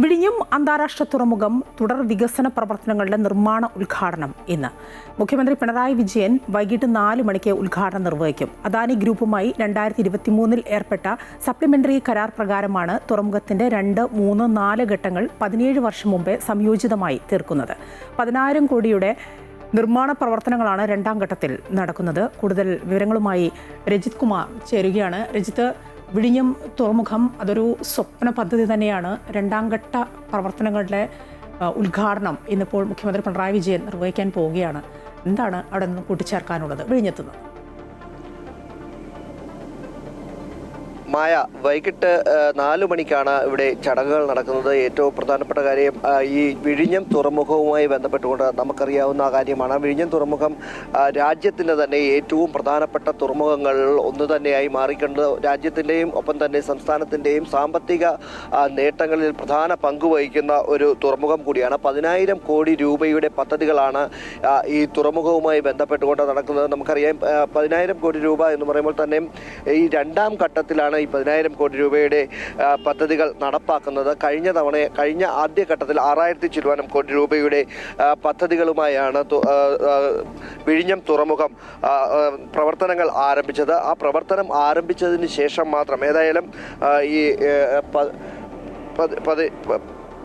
വിഴിഞ്ഞം അന്താരാഷ്ട്ര തുറമുഖം തുടർ വികസന പ്രവർത്തനങ്ങളുടെ നിർമ്മാണ ഉദ്ഘാടനം ഇന്ന്. മുഖ്യമന്ത്രി പിണറായി വിജയൻ വൈകിട്ട് 4 മണിക്ക് ഉദ്ഘാടനം നിർവഹിക്കും. അദാനി ഗ്രൂപ്പുമായി 2023 ഏർപ്പെട്ട സപ്ലിമെന്ററി കരാർ പ്രകാരമാണ് തുറമുഖത്തിന്റെ 2, 3, 4 ഘട്ടങ്ങൾ 17 വർഷം മുമ്പേ സംയോജിതമായി തീർക്കുന്നത്. 10,000 കോടിയുടെ നിർമ്മാണ പ്രവർത്തനങ്ങളാണ് 2ാം ഘട്ടത്തിൽ നടക്കുന്നത്. കൂടുതൽ വിവരങ്ങളുമായി രജിത് കുമാർ ചേരുകയാണ്. രജിത്ത്, വിഴിഞ്ഞം തുറമുഖം അതൊരു സ്വപ്ന പദ്ധതി തന്നെയാണ്. 2ാം ഘട്ട പ്രവർത്തനങ്ങളുടെ ഉദ്ഘാടനം ഇന്നിപ്പോൾ മുഖ്യമന്ത്രി പിണറായി വിജയൻ നിർവഹിക്കാൻ പോവുകയാണ്. എന്താണ് അവിടെ നിന്ന് കൂട്ടിച്ചേർക്കാനുള്ളത് വിഴിഞ്ഞത്തുനിന്ന്? മായ, വൈകിട്ട് 4 മണിക്കാണ് ഇവിടെ ചടങ്ങുകൾ നടക്കുന്നത്. ഏറ്റവും പ്രധാനപ്പെട്ട കാര്യം ഈ വിഴിഞ്ഞം തുറമുഖവുമായി ബന്ധപ്പെട്ടുകൊണ്ട് നമുക്കറിയാവുന്ന കാര്യമാണ്. വിഴിഞ്ഞം തുറമുഖം രാജ്യത്തിൻ്റെ തന്നെ ഏറ്റവും പ്രധാനപ്പെട്ട തുറമുഖങ്ങളിൽ ഒന്ന് തന്നെയായി മാറിക്കൊണ്ട് രാജ്യത്തിൻ്റെയും ഒപ്പം തന്നെ സംസ്ഥാനത്തിൻ്റെയും സാമ്പത്തിക നേട്ടങ്ങളിൽ പ്രധാന പങ്കുവഹിക്കുന്ന ഒരു തുറമുഖം കൂടിയാണ്. 10,000 കോടി രൂപയുടെ പദ്ധതികളാണ് ഈ തുറമുഖവുമായി ബന്ധപ്പെട്ടുകൊണ്ട് നടക്കുന്നത്. നമുക്കറിയാം, 10,000 കോടി രൂപ എന്ന് പറയുമ്പോൾ തന്നെ ഈ 2ാം ഘട്ടത്തിലാണ് ഈ 10,000 കോടി രൂപയുടെ പദ്ധതികൾ നടപ്പാക്കുന്നത്. കഴിഞ്ഞ ആദ്യഘട്ടത്തിൽ 6,000 ചില്ലുവാനം കോടി രൂപയുടെ പദ്ധതികളുമായാണ് വിഴിഞ്ഞം തുറമുഖം പ്രവർത്തനങ്ങൾ ആരംഭിച്ചത്. ആ പ്രവർത്തനം ആരംഭിച്ചതിന് ശേഷം മാത്രം ഏതായാലും ഈ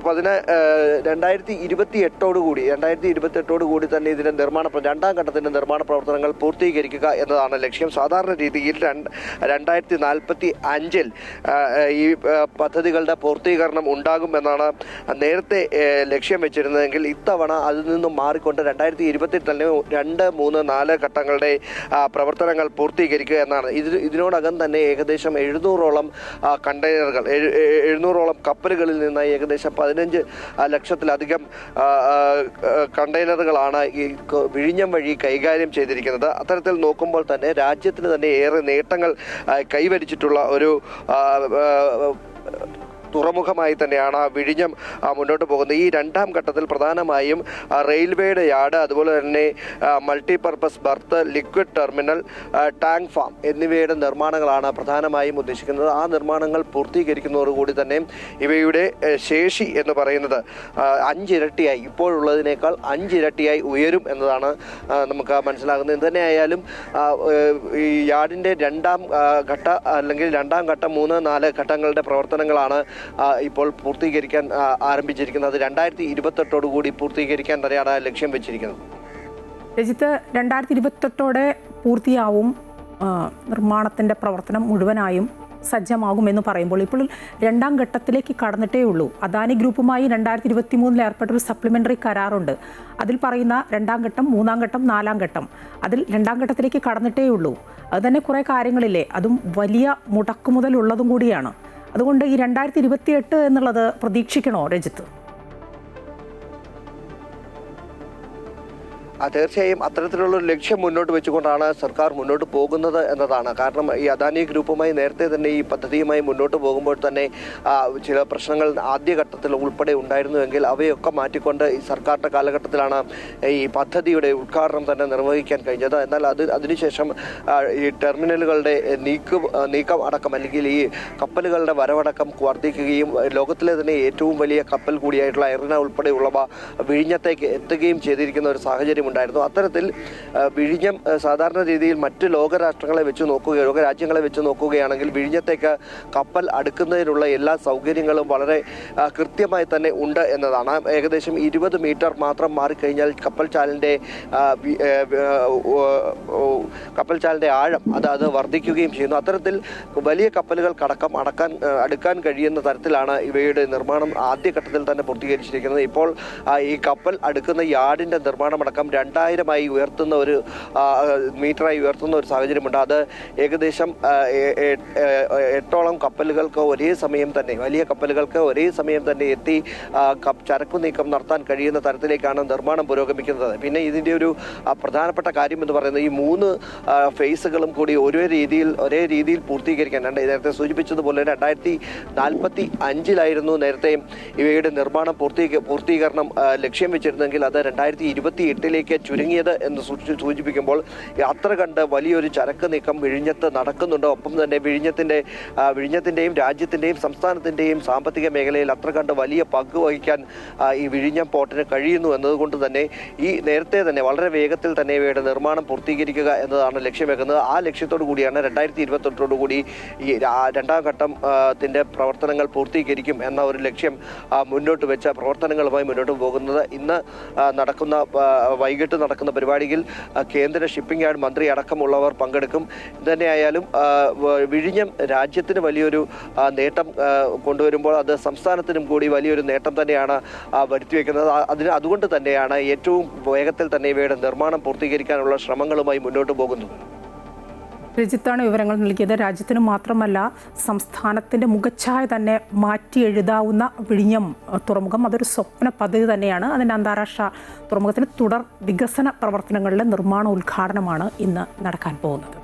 2028 തന്നെ ഇതിന്റെ 2ാം ഘട്ടത്തിന്റെ നിർമ്മാണ പ്രവർത്തനങ്ങൾ പൂർത്തീകരിക്കുക എന്നതാണ് ലക്ഷ്യം. സാധാരണ രീതിയിൽ 2045 ഈ പദ്ധതികളുടെ പൂർത്തീകരണം ഉണ്ടാകും എന്നാണ് നേരത്തെ ലക്ഷ്യം വെച്ചിരുന്നതെങ്കിൽ ഇത്തവണ അതിൽ നിന്നും മാറിക്കൊണ്ട് 2020 തന്നെ 2, 3, 4 ഘട്ടങ്ങളുടെ പ്രവർത്തനങ്ങൾ പൂർത്തീകരിക്കുക എന്നാണ്. ഇതിനോടകം തന്നെ ഏകദേശം 700ഓളം കണ്ടെയ്നറുകൾ 700ഓളം കപ്പലുകളിൽ നിന്ന് ഏകദേശം 15 ലക്ഷത്തിലധികം കണ്ടെയ്നറുകളാണ് ഈ വിഴിഞ്ഞം വഴി കൈകാര്യം ചെയ്തിരിക്കുന്നത്. അത്തരത്തിൽ നോക്കുമ്പോൾ തന്നെ രാജ്യത്തിന് തന്നെ ഏറെ നേട്ടങ്ങൾ കൈവരിച്ചിട്ടുള്ള ഒരു തുറമുഖമായി തന്നെയാണ് വിഴിഞ്ഞം മുന്നോട്ട് പോകുന്നത്. ഈ 2ാം ഘട്ടത്തിൽ പ്രധാനമായും റെയിൽവേയുടെ യാർഡ്, അതുപോലെ തന്നെ multipurpose birth, liquid terminal, tank farm എന്നിവയുടെ നിർമ്മാണങ്ങളാണ് പ്രധാനമായും ഉദ്ദേശിക്കുന്നത്. ആ നിർമ്മാണങ്ങൾ പൂർത്തീകരിക്കുന്നതോടുകൂടി തന്നെ ഇവയുടെ ശേഷി എന്ന് പറയുന്നത് 5 ഇരട്ടിയായി, ഇപ്പോഴുള്ളതിനേക്കാൾ 5 ഇരട്ടിയായി ഉയരും എന്നതാണ് നമുക്ക് മനസ്സിലാകുന്നത്. എന്തുതന്നെയായാലും ഈ യാർഡിൻ്റെ 2ാം ഘട്ട അല്ലെങ്കിൽ 2ാം ഘട്ടം 3, 4 ഘട്ടങ്ങളുടെ പ്രവർത്തനങ്ങളാണ് ഇപ്പോൾ പൂർത്തീകരിക്കാൻ ആരംഭിച്ചിരിക്കുന്നത്. 2028 പൂർത്തീകരിക്കാൻ തന്നെയാണ് ലക്ഷ്യം വെച്ചിരിക്കുന്നത്. രജിത്ത്, 2028 പൂർത്തിയാവും, നിർമ്മാണത്തിൻ്റെ പ്രവർത്തനം മുഴുവനായും സജ്ജമാകുമെന്ന് പറയുമ്പോൾ ഇപ്പോൾ 2ാം ഘട്ടത്തിലേക്ക് കടന്നിട്ടേ ഉള്ളൂ. അദാനി ഗ്രൂപ്പുമായി 2023 ഏർപ്പെട്ടൊരു സപ്ലിമെൻ്ററി കരാറുണ്ട്. അതിൽ പറയുന്ന 2ാം ഘട്ടം, 3ാം ഘട്ടം, 4ാം ഘട്ടം, അതിൽ 2ാം ഘട്ടത്തിലേക്ക് കടന്നിട്ടേ ഉള്ളൂ. അത് തന്നെ കുറേ കാര്യങ്ങളില്ലേ, അതും വലിയ മുടക്കുമുതലുള്ളതും കൂടിയാണ്. അതുകൊണ്ട് ഈ 2028 എന്നുള്ളത് പ്രതീക്ഷിക്കണോ രജിത്ത്? തീർച്ചയായും അത്തരത്തിലുള്ളൊരു ലക്ഷ്യം മുന്നോട്ട് വെച്ചുകൊണ്ടാണ് സർക്കാർ മുന്നോട്ട് പോകുന്നത് എന്നതാണ്. കാരണം ഈ അദാനി ഗ്രൂപ്പുമായി നേരത്തെ തന്നെ ഈ പദ്ധതിയുമായി മുന്നോട്ട് പോകുമ്പോൾ തന്നെ ചില പ്രശ്നങ്ങൾ ആദ്യഘട്ടത്തിൽ ഉൾപ്പെടെ ഉണ്ടായിരുന്നുവെങ്കിൽ അവയൊക്കെ മാറ്റിക്കൊണ്ട് ഈ സർക്കാരിൻ്റെ കാലഘട്ടത്തിലാണ് ഈ പദ്ധതിയുടെ ഉദ്ഘാടനം തന്നെ നിർവഹിക്കാൻ കഴിഞ്ഞത്. എന്നാൽ അതിനുശേഷം ഈ ടെർമിനലുകളുടെ നീക്കം അടക്കം അല്ലെങ്കിൽ ഈ കപ്പലുകളുടെ വരവടക്കം വർദ്ധിക്കുകയും ലോകത്തിലെ തന്നെ ഏറ്റവും വലിയ കപ്പൽ കൂടിയായിട്ടുള്ള എറിന ഉൾപ്പെടെയുള്ളവ വിഴിഞ്ഞത്തേക്ക് എത്തുകയും ചെയ്തിരിക്കുന്ന ഒരു സാഹചര്യം ഉണ്ടായിരുന്നു. അത്തരത്തിൽ വിഴിഞ്ഞം സാധാരണ രീതിയിൽ മറ്റ് ലോകരാജ്യങ്ങളെ വെച്ച് നോക്കുകയാണെങ്കിൽ വിഴിഞ്ഞത്തേക്ക് കപ്പൽ അടുക്കുന്നതിനുള്ള എല്ലാ സൗകര്യങ്ങളും വളരെ കൃത്യമായി തന്നെ ഉണ്ട് എന്നതാണ്. ഏകദേശം 20 മീറ്റർ മാത്രം മാറിക്കഴിഞ്ഞാൽ കപ്പൽ ചാലിൻ്റെ ആഴം അത് വർദ്ധിക്കുകയും ചെയ്യുന്നു. അത്തരത്തിൽ വലിയ കപ്പലുകൾക്കടക്കം അടുക്കാൻ കഴിയുന്ന തരത്തിലാണ് ഇവയുടെ നിർമ്മാണം ആദ്യഘട്ടത്തിൽ തന്നെ പൂർത്തീകരിച്ചിരിക്കുന്നത്. ഇപ്പോൾ ഈ കപ്പൽ അടുക്കുന്ന യാർഡിൻ്റെ നിർമ്മാണമടക്കം 2000 ഉയർത്തുന്ന ഒരു മീറ്ററായി ഉയർത്തുന്ന ഒരു സാഹചര്യമുണ്ട്. അത് ഏകദേശം 8ഓളം കപ്പലുകൾക്ക് ഒരേ സമയം തന്നെ, വലിയ കപ്പലുകൾക്ക് ഒരേ സമയം തന്നെ എത്തി ചരക്കു നീക്കം നടത്താൻ കഴിയുന്ന തരത്തിലേക്കാണ് നിർമ്മാണം പുരോഗമിക്കുന്നത്. പിന്നെ ഇതിൻ്റെ ഒരു പ്രധാനപ്പെട്ട കാര്യം എന്ന് പറയുന്നത് ഈ 3 ഫേസുകളും കൂടി ഒരേ രീതിയിൽ പൂർത്തീകരിക്കാൻ, നേരത്തെ സൂചിപ്പിച്ചതുപോലെ 2045 നേരത്തെ ഇവയുടെ നിർമ്മാണം പൂർത്തീകരണം ലക്ഷ്യം വെച്ചിരുന്നെങ്കിൽ അത് 2028 മണിക്ക് ചുരുങ്ങിയത് എന്ന് സൂചിപ്പിക്കുമ്പോൾ അത്ര കണ്ട് വലിയൊരു ചരക്ക് നീക്കം വിഴിഞ്ഞത്ത് നടക്കുന്നുണ്ട്. ഒപ്പം തന്നെ വിഴിഞ്ഞത്തിൻ്റെയും രാജ്യത്തിൻ്റെയും സംസ്ഥാനത്തിൻ്റെയും സാമ്പത്തിക മേഖലയിൽ അത്ര കണ്ട് വലിയ പങ്ക് വഹിക്കാൻ ഈ വിഴിഞ്ഞം പോർട്ടിന് കഴിയുന്നു എന്നതുകൊണ്ട് തന്നെ ഈ നേരത്തെ തന്നെ വളരെ വേഗത്തിൽ തന്നെ ഇവയുടെ നിർമ്മാണം പൂർത്തീകരിക്കുക എന്നതാണ് ലക്ഷ്യം വെക്കുന്നത്. ആ ലക്ഷ്യത്തോടു കൂടിയാണ് 2028 കൂടി ഈ രണ്ടാം ഘട്ടത്തിന്റെ പ്രവർത്തനങ്ങൾ പൂർത്തീകരിക്കും എന്ന ഒരു ലക്ഷ്യം മുന്നോട്ട് വെച്ച പ്രവർത്തനങ്ങളുമായി മുന്നോട്ട് പോകുന്നത്. ഇന്ന് വൈകിട്ട് നടക്കുന്ന പരിപാടിയിൽ കേന്ദ്ര ഷിപ്പിംഗ് യാർഡ് മന്ത്രി അടക്കമുള്ളവർ പങ്കെടുക്കും. തന്നെയായാലും വിഴിഞ്ഞം രാജ്യത്തിന് വലിയൊരു നേട്ടം കൊണ്ടുവരുമ്പോൾ അത് സംസ്ഥാനത്തിനും കൂടി വലിയൊരു നേട്ടം തന്നെയാണ് വരുത്തിവെക്കുന്നത്. അതുകൊണ്ട് തന്നെയാണ് ഏറ്റവും വേഗത്തിൽ തന്നെ ഇവയുടെ നിർമ്മാണം പൂർത്തീകരിക്കാനുള്ള ശ്രമങ്ങളുമായി മുന്നോട്ട് പോകുന്നത്. രജിത്താണ് വിവരങ്ങൾ നൽകിയത്. രാജ്യത്തിന് മാത്രമല്ല സംസ്ഥാനത്തിൻ്റെ മുഖച്ഛായ തന്നെ മാറ്റി എഴുതാവുന്ന വിഴിഞ്ഞം തുറമുഖം അതൊരു സ്വപ്ന പദ്ധതി തന്നെയാണ്. അതിൻ്റെ അന്താരാഷ്ട്ര തുറമുഖത്തിന് തുടർ വികസന പ്രവർത്തനങ്ങളുടെ നിർമ്മാണ ഉദ്ഘാടനമാണ് ഇന്ന് നടക്കാൻ പോകുന്നത്.